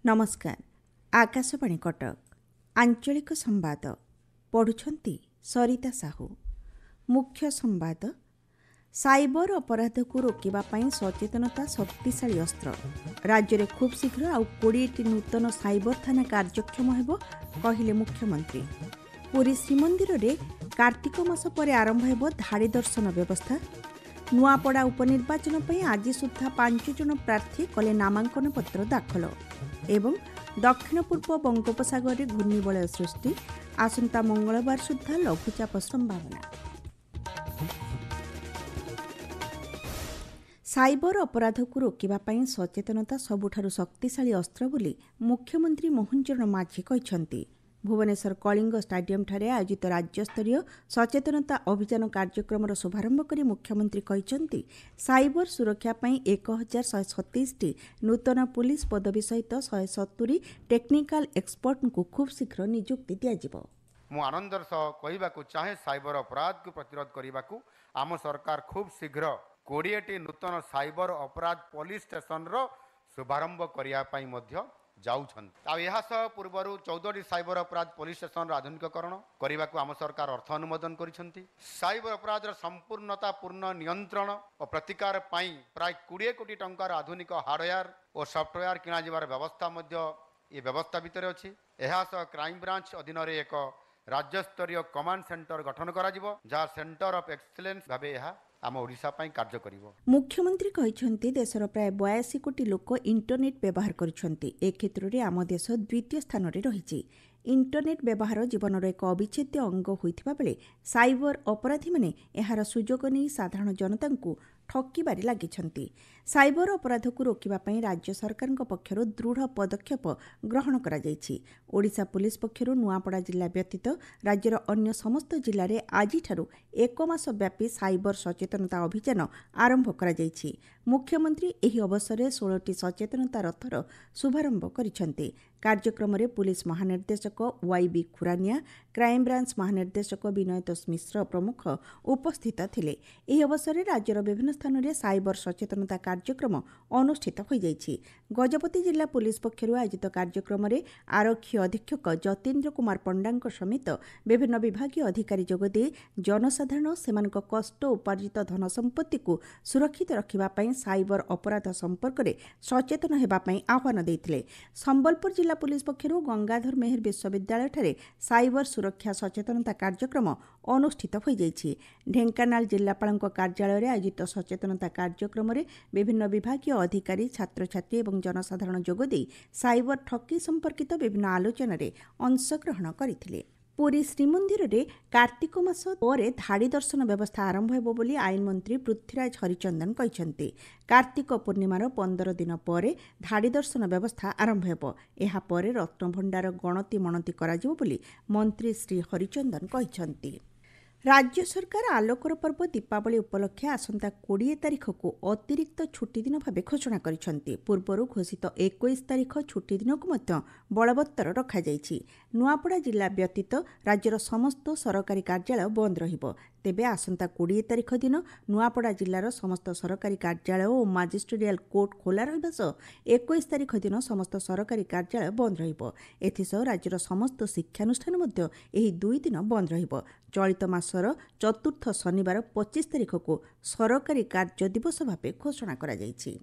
नमस्कार। आकाशवाणी कटक आंचलिक संवाद पढ़ुछंती सरिता साहू। मुख्य संवाद साइबर अपराध को रोकवा सचेतनता शक्तिशाली अस्त्र। राज्य में खूब शीघ्र आउ 20टी नूतन साइबर थाना कार्यक्षम हेबो कहिले मुख्यमंत्री। पुरी श्रीमंदिर रे कार्तिक मास पर आरंभ हेबो धाड़ी दर्शन व्यवस्था। नुआपड़ा उपनिर्वाचन पर आज सुधा 5 जन प्रार्थी कले नामांकन पत्र दाखल। एवं दक्षिण पूर्व बंगोपसागर में घूर्णिबलय सृष्टि, आसंता मंगलवार सुधा लघुचाप संभावना। साइबर अपराध को रोकवा सचेतनता सबुठारु शक्तिशाली अस्त्र बोली मुख्यमंत्री मोहन चरण माझी कहते। भुवनेश्वर कलिंग स्टाडियम ठारे आयोजित राज्यस्तरीय सचेतनता अभियान कार्यक्रम शुभारंभ कर मुख्यमंत्री कहते साइबर सुरक्षा 1127टी नूतन पुलिस पदवी सहित 170 टेक्निकल एक्सपर्ट को खूब शीघ्र नियुक्ति दिज्व। मु आनंदर सह कहवाकू चाहे साइबर अपराध को प्रतिरोध करने को आम सरकार खूब शीघ्र 20टी नूतन साइबर अपराध पुलिस स्टेशन रो शुभारंभ करने जाऊँ। पूर्वर 14टी साइबर अपराध पुलिस स्टेशन आधुनिकीकरण करने को आम सरकार अर्थ अनुमोदन करिसेंती। साइबर अपराध संपूर्णता पूर्ण नियंत्रण और प्रतिकार पाई प्राय 20 कोटी टंकार आधुनिक हार्डवेयर और सॉफ्टवेयर किना जिबार व्यवस्था ये व्यवस्था भितर अच्छी। क्राइम ब्रांच अधीन एक राज्यस्तरीय कमांड सेंटर गठन करा जिवो, जहाँ सेंटर ऑफ एक्सीलेंस भाबे यह आम ओडिशा पई कार्य करिवो। मुख्यमंत्री कहते देशर प्राय 82 कोटी लोक इंटरनेट व्यवहार करछन्ति। ए क्षेत्र में आम देश द्वितीय स्थान रे रहिछि। इंटरनेट व्यवहार जीवनर एक अविच्छेद्य अंग होइथिबा बेले साइबर अपराधी माने एहार सुजोग नहीं साधारण जनता को ठकिबारे लागिछन्ति। साइबर अपराध को रोकवा राज्य सरकार पक्षर दृढ़ पदक्षेप ग्रहण करा जायछि। ओडिशा पुलिस पक्षर नुआपड़ा जिला व्यतीत राज्यर अन्य समस्त जिले में आज 1 मास व्यापी साइबर सचेतनता अभियान आरंभ करा जायछि। मुख्यमंत्री एही अवसर में 16टी सचेतनता रथर शुभारंभ करिसेंति। कार्यक्रम में पुलिस महानिर्देशक YB खुरानिया, क्राइम ब्रांच महानिर्देशक विनयतोष मिश्र प्रमुख उपस्थित थिले। एही अवसर में राज्यर विभिन्न स्थान में साइबर सचेतनता कार्यक्रम अनुष्ठित हो जायछि। गजपति जिला पुलिस पक्षर आयोजित कार्यक्रम में आरक्षी अधीक्षक जतीन्द्र कुमार पंडा समेत विभिन्न विभागीय अधिकारी जोगदे जनसाधारण सेमानक कष्ट उपार्जित धन संपत्ति को सुरक्षित रखिबा साइबर अपराध संपर्क में सचेतन हेबापई आह्वान देथिले। संबलपुर जिला पुलिस पक्षर गंगाधर मेहर विश्वविद्यालय ठारे साइबर सुरक्षा सचेतनता कार्यक्रम अनुष्ठित हो जायछि। ढेंकानाल जिलापालक कार्यालय में आयोजित सचेतनता कार्यक्रम में विभिन्न विभागीय अधिकारी, छात्र छात्री और जनसाधारण जोगदे साइबर ठगी संपर्कित विभिन्न आलोचन में अंशग्रहण करथिले। पुरी श्रीमंदिर रे कार्तिक मास पर धाड़ी दर्शन व्यवस्था आरंभ हेबो बोली आईन मंत्री पृथ्वीराज हरिचंदन कहते। कार्तिक पूर्णिमार 15 दिन पर धाड़ी दर्शन व्यवस्था आरंभ हेबो। एहा परे रत्नभंडार गणति मणति कराजिबो बोली मंत्री श्री हरिचंदन कहते। राज्य सरकार आलोकर पर्व दीपावली उपलक्षे आसंता 20 तारिख को अतिरिक्त छुट्टी दिन भाव घोषणा करिसेंति। पूर्वर घोषित 21 तारिख छुट्टी दिन को मध्य बलवत्तर रखा जायछि। नुआपड़ा जिला व्यतीत राज्यर समस्त सरकारी कार्यालय बंद रहिबो। तेबे आसंता 20 तारिख दिन नुआपड़ा जिलार समस्त सरकारी कार्यालय और मजिस्ट्रियल कोर्ट खोला रहिबा सह 21 तारिख दिन समस्त सरकारी कार्यालय बंद रहिबो। एथिसह राज्यर समस्त शिक्षानुष्ठान मध्य एही 2 दिन बंद रहिबो। चलित मासर चतुर्थ शनिवार 25 तारिख को सरकारी कार्य दिवस भाव घोषणा करा जायछि।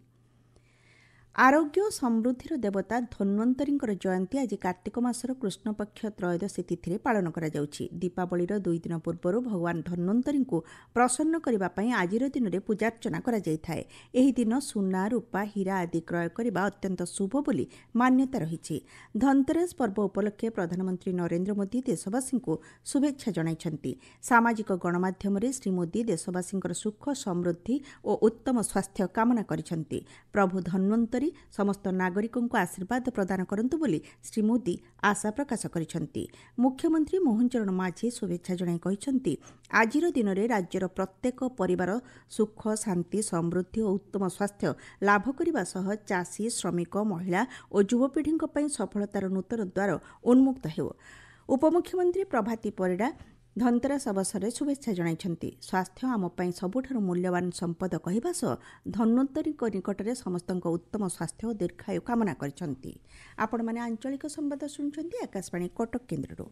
आरोग्य समृद्धिर देवता धन्वंतरी जयंती आज कार्तिक मासर कृष्णपक्ष त्रयोदशी तिथि पालन करा जाउछि। दीपावलीर 2 दिन पूर्व भगवान धन्वंतरी को प्रसन्न करने आज दिन में पूजार्चना करा जायथाय। एही दिन सुना, रूपा, हीरा आदि क्रय करने अत्यंत शुभ बोली मान्यता रही। धनतेरस पर्व उपलक्षे प्रधानमंत्री नरेंद्र मोदी देशवासी को शुभेच्छा जणाइछन्ति। सामाजिक गणमाध्यम श्री मोदी देशवासी सुख, समृद्धि और उत्तम स्वास्थ्य कामना करिछन्ति। प्रभु धन्वंतरी समस्त नागरिकों को आशीर्वाद प्रदान करंतु बोली श्री मोदी आशा प्रकाश करिछन्ति। मुख्यमंत्री मोहन चरण माझी शुभेच्छा जणाई कहिछन्ति आजिर दिन में राज्यर प्रत्येक परिवार सुख, शांति, समृद्धि और उत्तम स्वास्थ्य लाभ करने सह चाषी, श्रमिक, महिला और युवपीढ़ी सफलतार नूतन द्वार उन्मुक्त हेउ। उपमुख्यमंत्री प्रभाती परिडा ଧନତେରସ ଅବସରରେ ଶୁଭେଚ୍ଛା ଜଣାଇଛନ୍ତି। ସ୍ୱାସ୍ଥ୍ୟ ଆମ ପାଇଁ ସବୁଠାରୁ ମୂଲ୍ୟବାନ ସମ୍ପଦ କହିବା ସହ ଧନ୍ୱନ୍ତରୀଙ୍କ ନିକଟରେ ସମସ୍ତଙ୍କ ଉତ୍ତମ ସ୍ୱାସ୍ଥ୍ୟ ଓ ଦୀର୍ଘାୟୁ କାମନା କରିଛନ୍ତି। ଆପଣମାନେ ଆଞ୍ଚଳିକ ସମ୍ବାଦ ଶୁଣୁଛନ୍ତି ଆକାଶବାଣୀ କଟକ କେନ୍ଦ୍ରରୁ।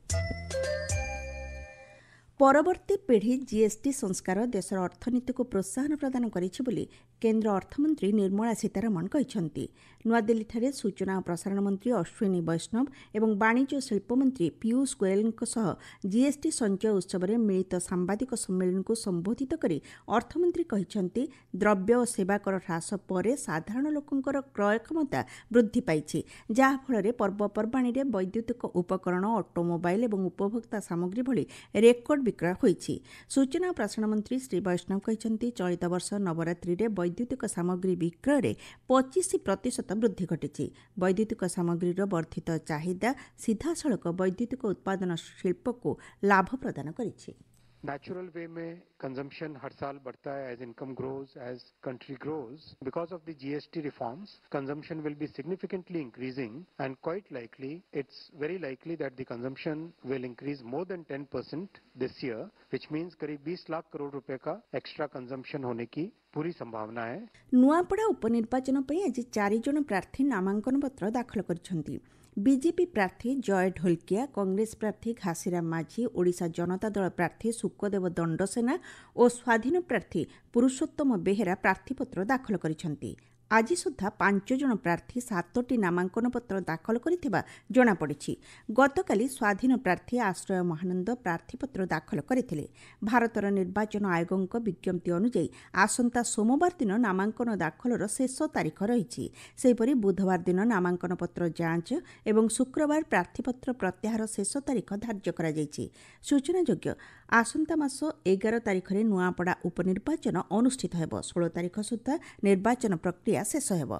ପରବର୍ତ୍ତୀ ପିଢ଼ି ଜିଏସ୍ଟି ସଂସ୍କାର ଦେଶର ଅର୍ଥନୀତିକୁ ପ୍ରୋତ୍ସାହନ ପ୍ରଦାନ କରିଛି ବୋଲି କେନ୍ଦ୍ର ଅର୍ଥମନ୍ତ୍ରୀ ନିର୍ମଳା ସୀତାରମଣ କହିଛନ୍ତି। ନୂଆଦିଲ୍ଲୀଠାରେ ସୂଚନା ଓ ପ୍ରସାରଣ ମନ୍ତ୍ରୀ ଅଶ୍ୱିନୀ ବୈଷ୍ଣବ ଏବଂ ବାଣିଜ୍ୟ ଓ ଶିଳ୍ପ ମନ୍ତ୍ରୀ ପୀୟୂଷ ଗୋୟଲଙ୍କ ସହ ଜିଏସ୍ଟି ସଞ୍ଚୟ ଉତ୍ସବରେ ମିଳିତ ସାମ୍ବାଦିକ ସମ୍ମିଳନୀକୁ ସମ୍ବୋଧିତ କରି ଅର୍ଥମନ୍ତ୍ରୀ କହିଛନ୍ତି, ଦ୍ରବ୍ୟ ଓ ସେବା କର ହ୍ରାସ ପରେ ସାଧାରଣ ଲୋକଙ୍କର କ୍ରୟ କ୍ଷମତା ବୃଦ୍ଧି ପାଇଛି, ଯାହାଫଳରେ ପର୍ବପର୍ବାଣୀରେ ବୈଦ୍ୟୁତିକ ଉପକରଣ, ଅଟୋମୋବାଇଲ୍ ଏବଂ ଉପଭୋକ୍ତା ସାମଗ୍ରୀ ଭଳି ରେକର୍ଡ ବିକ୍ରୟ ହୋଇଛି। ସୂଚନା ଓ ପ୍ରସାରଣ ମନ୍ତ୍ରୀ ଶ୍ରୀ ବୈଷ୍ଣବ କହିଛନ୍ତି, ଚଳିତ ବର୍ଷ ନବରାତ୍ରିରେ ବୈଦ୍ୟୁତିକ ସାମଗ୍ରୀ ବିକ୍ରୟରେ 25% ବୃଦ୍ଧି ଘଟିଛି। ବୈଦ୍ୟୁତିକ ସାମଗ୍ରୀର ବର୍ଦ୍ଧିତ ଚାହିଦା ସିଧାସଳଖ ବୈଦ୍ୟୁତିକ ଉତ୍ପାଦନ ଶିଳ୍ପକୁ ଲାଭ ପ୍ରଦାନ କରିଛି। नेचुरल वे में कंजम्पशन हर साल बढ़ता है as income grows, as country grows. Because of the GST reforms consumption will be significantly increasing and quite likely it's very likely that the consumption will increase more than 10% this year, which means करीब 20 लाख करोड़ रुपए का extra consumption होने की पूरी संभावना है। ନୂଆପଡ଼ା ଉପନିର୍ବାଚନ ପାଇଁ ଆଜି 4 ଜଣ ପ୍ରାର୍ଥୀ ନାମାଙ୍କନ ପତ୍ର ଦାଖଲ କରିଛନ୍ତି। ବିଜେପି ପ୍ରାର୍ଥୀ ଜୟ ଢୋଲକିଆ, କଂଗ୍ରେସ ପ୍ରାର୍ଥୀ ଘାସିରାମ ମାଝୀ, ଓଡ଼ିଶା ଜନତା ଦଳ ପ୍ରାର୍ଥୀ ଶୁକଦେବ ଦଣ୍ଡସେନା ଓ ସ୍ୱାଧୀନ ପ୍ରାର୍ଥୀ ପୁରୁଷୋତ୍ତମ ବେହେରା ପ୍ରାର୍ଥୀପତ୍ର ଦାଖଲ କରିଛନ୍ତି। ଆଜି ସୁଦ୍ଧା 5 ଜଣ ପ୍ରାର୍ଥୀ 7ଟି ନାମାଙ୍କନ ପତ୍ର ଦାଖଲ କରିଥିବା ଜଣାପଡ଼ିଛି। ଗତକାଲି ସ୍ୱାଧୀନ ପ୍ରାର୍ଥୀ ଆଶ୍ରୟ ମହାନନ୍ଦ ପ୍ରାର୍ଥୀପତ୍ର ଦାଖଲ କରିଥିଲେ। ଭାରତର ନିର୍ବାଚନ ଆୟୋଗଙ୍କ ବିଜ୍ଞପ୍ତି ଅନୁଯାୟୀ ଆସନ୍ତା ସୋମବାର ଦିନ ନାମାଙ୍କନ ଦାଖଲର ଶେଷ ତାରିଖ ରହିଛି। ସେହିପରି ବୁଧବାର ଦିନ ନାମାଙ୍କନ ପତ୍ର ଯାଞ୍ଚ ଏବଂ ଶୁକ୍ରବାର ପ୍ରାର୍ଥୀପତ୍ର ପ୍ରତ୍ୟାହାର ଶେଷ ତାରିଖ ଧାର୍ଯ୍ୟ କରାଯାଇଛି। ସୂଚନାଯୋଗ୍ୟ, ଆସନ୍ତା ମାସ 11 ତାରିଖରେ ନୂଆପଡ଼ା ଉପନିର୍ବାଚନ ଅନୁଷ୍ଠିତ ହେବ। 16 ତାରିଖ ସୁଦ୍ଧା ନିର୍ବାଚନ ପ୍ରକ୍ରିୟା ଶେଷ ହେବ।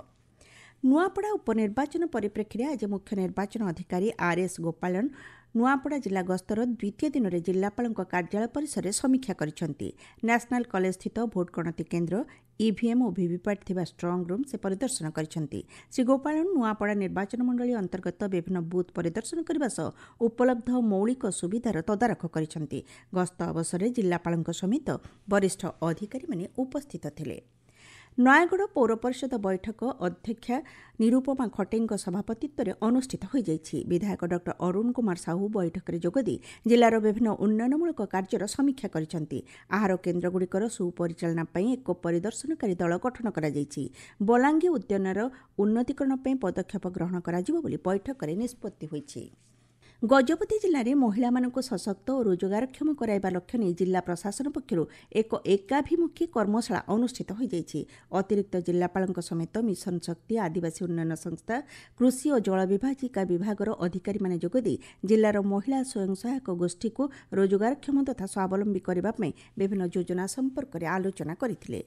ନୂଆପଡ଼ା ଉପନିର୍ବାଚନ ପରିପ୍ରେକ୍ଷୀରେ ଆଜି ମୁଖ୍ୟ ନିର୍ବାଚନ ଅଧିକାରୀ ଆର୍ଏସ୍ ଗୋପାଳନ ନୂଆପଡ଼ା ଜିଲ୍ଲା ଗସ୍ତର ଦ୍ୱିତୀୟ ଦିନରେ ଜିଲ୍ଲାପାଳଙ୍କ କାର୍ଯ୍ୟାଳୟ ପରିସରରେ ସମୀକ୍ଷା କରିଛନ୍ତି। ନ୍ୟାସନାଲ୍ କଲେଜସ୍ଥିତ ଭୋଟ୍ ଗଣତି କେନ୍ଦ୍ର, ଇଭିଏମ୍ ଓ ଭିଭିପାଟ୍ ଥିବା ଷ୍ଟ୍ରଙ୍ଗ ରୁମ୍ ସେ ପରିଦର୍ଶନ କରିଛନ୍ତି। ଶ୍ରୀ ଗୋପାଳନ ନୂଆପଡ଼ା ନିର୍ବାଚନ ମଣ୍ଡଳୀ ଅନ୍ତର୍ଗତ ବିଭିନ୍ନ ବୁଥ୍ ପରିଦର୍ଶନ କରିବା ସହ ଉପଲବ୍ଧ ମୌଳିକ ସୁବିଧାର ତଦାରଖ କରିଛନ୍ତି। ଗସ୍ତ ଅବସରରେ ଜିଲ୍ଲାପାଳଙ୍କ ସମେତ ବରିଷ୍ଠ ଅଧିକାରୀମାନେ ଉପସ୍ଥିତ ଥିଲେ। ନୟାଗଡ଼ ପୌର ପରିଷଦ ବୈଠକ ଅଧ୍ୟକ୍ଷା ନିରୁପମା ଖଟେଇଙ୍କ ସଭାପତିତ୍ୱରେ ଅନୁଷ୍ଠିତ ହୋଇଯାଇଛି। ବିଧାୟକ ଡକ୍ଟର ଅରୁଣ କୁମାର ସାହୁ ବୈଠକରେ ଯୋଗଦେଇ ଜିଲ୍ଲାର ବିଭିନ୍ନ ଉନ୍ନୟନମୂଳକ କାର୍ଯ୍ୟର ସମୀକ୍ଷା କରିଛନ୍ତି। ଆହାର କେନ୍ଦ୍ରଗୁଡ଼ିକର ସୁପରିଚାଳନା ପାଇଁ ଏକ ପରିଦର୍ଶନକାରୀ ଦଳ ଗଠନ କରାଯାଇଛି। ବଲାଙ୍ଗୀ ଉଦ୍ୟାନର ଉନ୍ନତୀକରଣ ପାଇଁ ପଦକ୍ଷେପ ଗ୍ରହଣ କରାଯିବ ବୋଲି ବୈଠକରେ ନିଷ୍ପତ୍ତି ହୋଇଛି। ଗଜପତି ଜିଲ୍ଲାରେ ମହିଳାମାନଙ୍କୁ ସଶକ୍ତ ଓ ରୋଜଗାରକ୍ଷମ କରାଇବା ଲକ୍ଷ୍ୟ ନେଇ ଜିଲ୍ଲା ପ୍ରଶାସନ ପକ୍ଷରୁ ଏକ ଏକାଭିମୁଖୀ କର୍ମଶାଳା ଅନୁଷ୍ଠିତ ହୋଇଯାଇଛି। ଅତିରିକ୍ତ ଜିଲ୍ଲାପାଳଙ୍କ ସମେତ ମିଶନ ଶକ୍ତି, ଆଦିବାସୀ ଉନ୍ନୟନ ସଂସ୍ଥା, କୃଷି ଓ ଜଳ ବିଭାଜିକା ବିଭାଗର ଅଧିକାରୀମାନେ ଯୋଗଦେଇ ଜିଲ୍ଲାର ମହିଳା ସ୍ୱୟଂ ସହାୟକ ଗୋଷ୍ଠୀକୁ ରୋଜଗାରକ୍ଷମ ତଥା ସ୍ୱାବଲମ୍ବୀ କରିବା ପାଇଁ ବିଭିନ୍ନ ଯୋଜନା ସମ୍ପର୍କରେ ଆଲୋଚନା କରିଥିଲେ।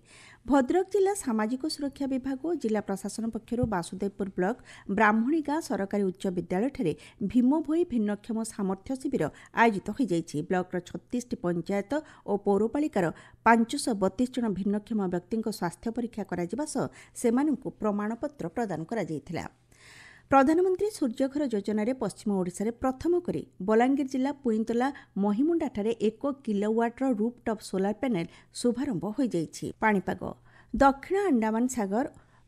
ଭଦ୍ରକ ଜିଲ୍ଲା ସାମାଜିକ ସୁରକ୍ଷା ବିଭାଗ ଓ ଜିଲ୍ଲା ପ୍ରଶାସନ ପକ୍ଷରୁ ବାସୁଦେବପୁର ବ୍ଲକ ବ୍ରାହ୍ମଣୀଗାଁ ସରକାରୀ ଉଚ୍ଚ ବିଦ୍ୟାଳୟଠାରେ ଭୀମଭୋଇ ଭିନ୍ନକ୍ଷମ ସାମର୍ଥ୍ୟ ଶିବିର ଆୟୋଜିତ ହୋଇଯାଇଛି। ବ୍ଲକର 36ଟି ପଞ୍ଚାୟତ ଓ ପୌରପାଳିକାର 532 ଜଣ ଭିନ୍ନକ୍ଷମ ବ୍ୟକ୍ତିଙ୍କ ସ୍ୱାସ୍ଥ୍ୟ ପରୀକ୍ଷା କରାଯିବା ସହ ସେମାନଙ୍କୁ ପ୍ରମାଣପତ୍ର ପ୍ରଦାନ କରାଯାଇଥିଲା। ପ୍ରଧାନମନ୍ତ୍ରୀ ସୂର୍ଯ୍ୟଘର ଯୋଜନାରେ ପଶ୍ଚିମ ଓଡ଼ିଶାରେ ପ୍ରଥମ କରି ବଲାଙ୍ଗୀର ଜିଲ୍ଲା ପୁଇନ୍ତଲା ମହିମୁଣ୍ଡାଠାରେ 1 କିଲୋୱାଟ୍ର ରୁଫ୍ଟପ୍ ସୋଲାର ପ୍ୟାନେଲ ଶୁଭାରମ୍ଭ ହୋଇଯାଇଛି। ପାଣିପାଗ, ଦକ୍ଷିଣ ଆଣ୍ଡାମାନ ସାଗର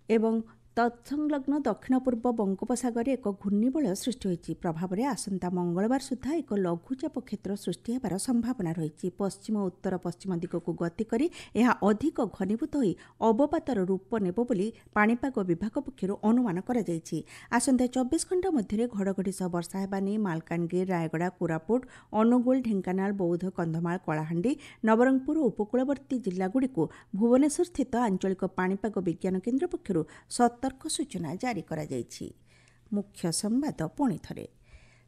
ଏବଂ ତତ୍ସଂଲଗ୍ନ ଦକ୍ଷିଣ ପୂର୍ବ ବଙ୍ଗୋପସାଗରରେ ଏକ ଘୂର୍ଣ୍ଣିବଳୟ ସୃଷ୍ଟି ହୋଇଛି। ପ୍ରଭାବରେ ଆସନ୍ତା ମଙ୍ଗଳବାର ସୁଦ୍ଧା ଏକ ଲଘୁଚାପ କ୍ଷେତ୍ର ସୃଷ୍ଟି ହେବାର ସମ୍ଭାବନା ରହିଛି। ପଶ୍ଚିମ ଓ ଉତ୍ତର ପଶ୍ଚିମ ଦିଗକୁ ଗତି କରି ଏହା ଅଧିକ ଘନୀଭୂତ ହୋଇ ଅବପାତର ରୂପ ନେବ ବୋଲି ପାଣିପାଗ ବିଭାଗ ପକ୍ଷରୁ ଅନୁମାନ କରାଯାଇଛି। ଆସନ୍ତା 24 ଘଣ୍ଟା ମଧ୍ୟରେ ଘଡ଼ଘଡ଼ି ସହ ବର୍ଷା ହେବା ନେଇ ମାଲକାନଗିରି, ରାୟଗଡ଼ା, କୋରାପୁଟ, ଅନୁଗୁଳ, ଢେଙ୍କାନାଳ, ବୌଦ୍ଧ, କନ୍ଧମାଳ, କଳାହାଣ୍ଡି, ନବରଙ୍ଗପୁର ଓ ଉପକୂଳବର୍ତ୍ତୀ ଜିଲ୍ଲାଗୁଡ଼ିକୁ ଭୁବନେଶ୍ୱରସ୍ଥିତ ଆଞ୍ଚଳିକ ପାଣିପାଗ ବିଜ୍ଞାନ କେନ୍ଦ୍ର ପକ୍ଷରୁ ସତର୍କ ସୂଚନା ଜାରି କରାଯାଇଛି। ମୁଖ୍ୟ ସମ୍ବାଦ ପୁଣି ଥରେ।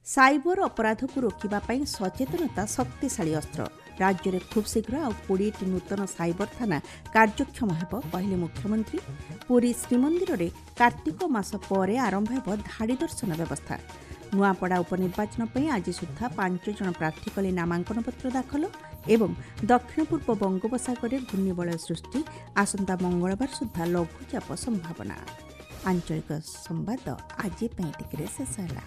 ସାଇବର ଅପରାଧକୁ ରୋକିବା ପାଇଁ ସଚେତନତା ଶକ୍ତିଶାଳୀ ଅସ୍ତ୍ର। ରାଜ୍ୟରେ ଖୁବ୍ ଶୀଘ୍ର ଆଉ 20ଟି ନୂତନ ସାଇବର ଥାନା କାର୍ଯ୍ୟକ୍ଷମ ହେବ, କହିଲେ ମୁଖ୍ୟମନ୍ତ୍ରୀ। ପୁରୀ ଶ୍ରୀମନ୍ଦିରରେ କାର୍ତ୍ତିକ ମାସ ପରେ ଆରମ୍ଭ ହେବ ଧାଡ଼ି ଦର୍ଶନ ବ୍ୟବସ୍ଥା। ନୂଆପଡ଼ା ଉପନିର୍ବାଚନ ପାଇଁ ଆଜି ସୁଦ୍ଧା 5 ଜଣ ପ୍ରାର୍ଥୀ କଲେ ନାମାଙ୍କନ ପତ୍ର ଦାଖଲ ଏବଂ ଦକ୍ଷିଣ ପୂର୍ବ ବଙ୍ଗୋପସାଗରରେ ଘୂର୍ଣ୍ଣିବଳୟ ସୃଷ୍ଟି। ଆସନ୍ତା ମଙ୍ଗଳବାର ସୁଦ୍ଧା ଲଘୁଚାପ ସମ୍ଭାବନା। ଆଞ୍ଚଳିକ ସମ୍ବାଦ ଆଜି ପାଇଁ ଏତିକିରେ ଶେଷ ହେଲା।